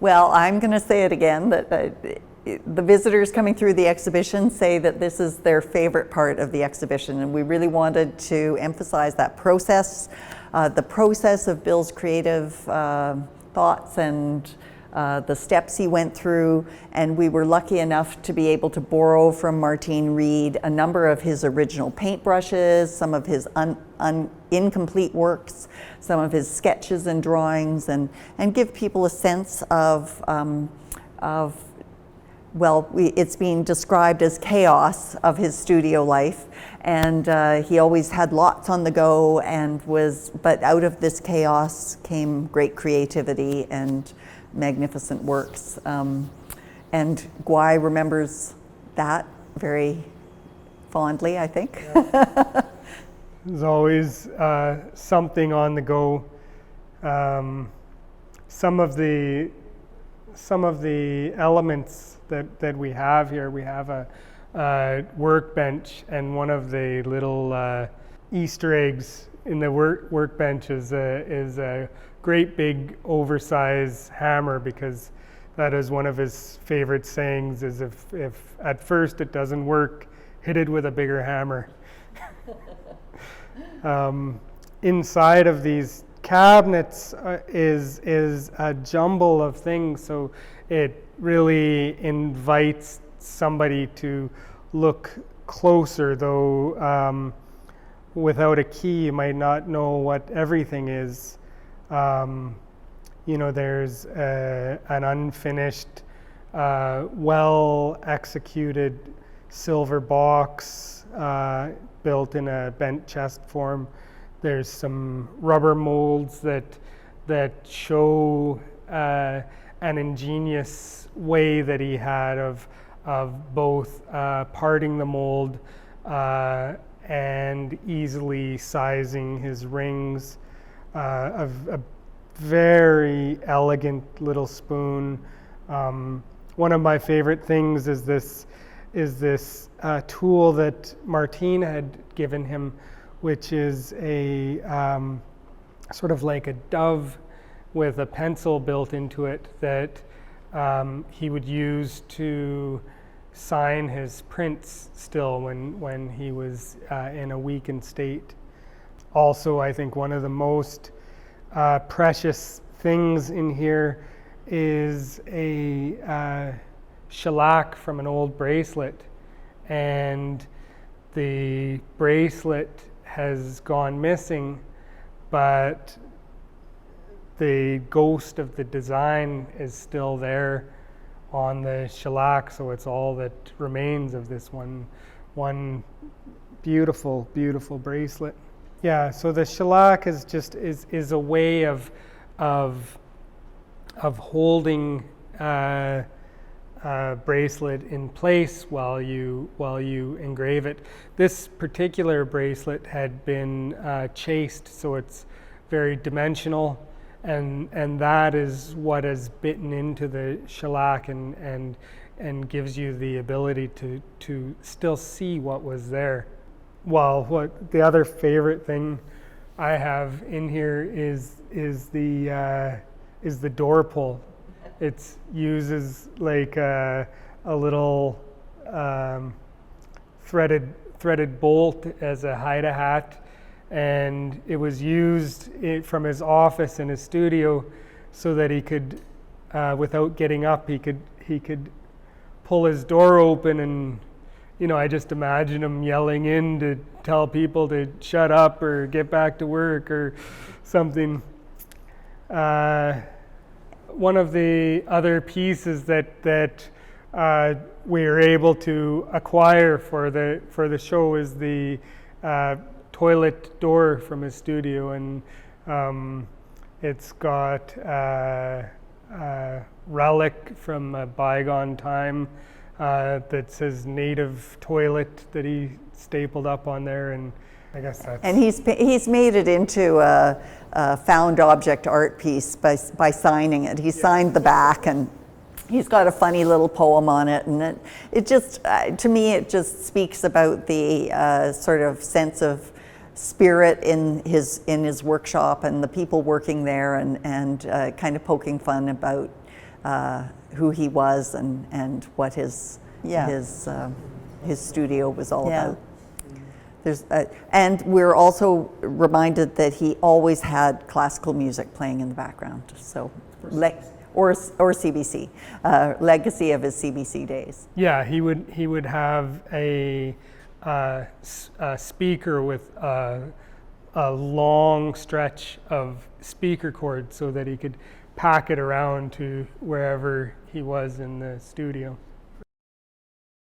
Well, I'm going to say it again, that the visitors coming through the exhibition say that this is their favorite part of the exhibition, and we really wanted to emphasize that process, the process of Bill's creative thoughts and the steps he went through. And we were lucky enough to be able to borrow from Martine Reed a number of his original paintbrushes, some of his incomplete works, some of his sketches and drawings, and give people a sense of well, it's being described as chaos of his studio life, and he always had lots on the go, but out of this chaos came great creativity and magnificent works. And Guy remembers that very fondly, I think. Yeah. There's always something on the go. Some of the elements that we have here, we have a workbench, and one of the little Easter eggs in the workbench is a great big oversized hammer, because that is one of his favorite sayings, is if at first it doesn't work, hit it with a bigger hammer. Inside of these cabinets is a jumble of things, so it really invites somebody to look closer, though without a key you might not know what everything is. There's an unfinished, well executed silver box built in a bent chest form. There's some rubber molds that show an ingenious way that he had of both parting the mold and easily sizing his rings. A very elegant little spoon. One of my favorite things is this tool that Martine had given him, which is a sort of like a dove with a pencil built into it that he would use to sign his prints still when he was in a weakened state. Also, I think one of the most precious things in here is a shellac from an old bracelet, and the bracelet has gone missing, but the ghost of the design is still there on the shellac, so it's all that remains of this one beautiful, beautiful bracelet. Yeah, so the shellac is a way of holding a bracelet in place while you engrave it. This particular bracelet had been chased, so it's very dimensional, and that is what has bitten into the shellac and gives you the ability to still see what was there. Well, what the other favorite thing I have in here is the door pull. It uses like a little threaded bolt as a hide-a-hat, and it was used from his office in his studio so that he could, without getting up, he could pull his door open, and I just imagine him yelling in to tell people to shut up or get back to work or something. One of the other pieces that we were able to acquire for the show is the toilet door from his studio, and it's got a relic from a bygone time that says native toilet that he stapled up on there, and I guess that's... And he's made it into a found object art piece by signing it. He signed the back, and he's got a funny little poem on it, and it just to me it just speaks about the sort of sense of spirit in his workshop and the people working there, and kind of poking fun about who he was and what his studio was all about. There's, and we're also reminded that he always had classical music playing in the background. So, or CBC, legacy of his CBC days. Yeah, he would have a speaker with a long stretch of speaker cord so that he could pack it around to wherever he was in the studio.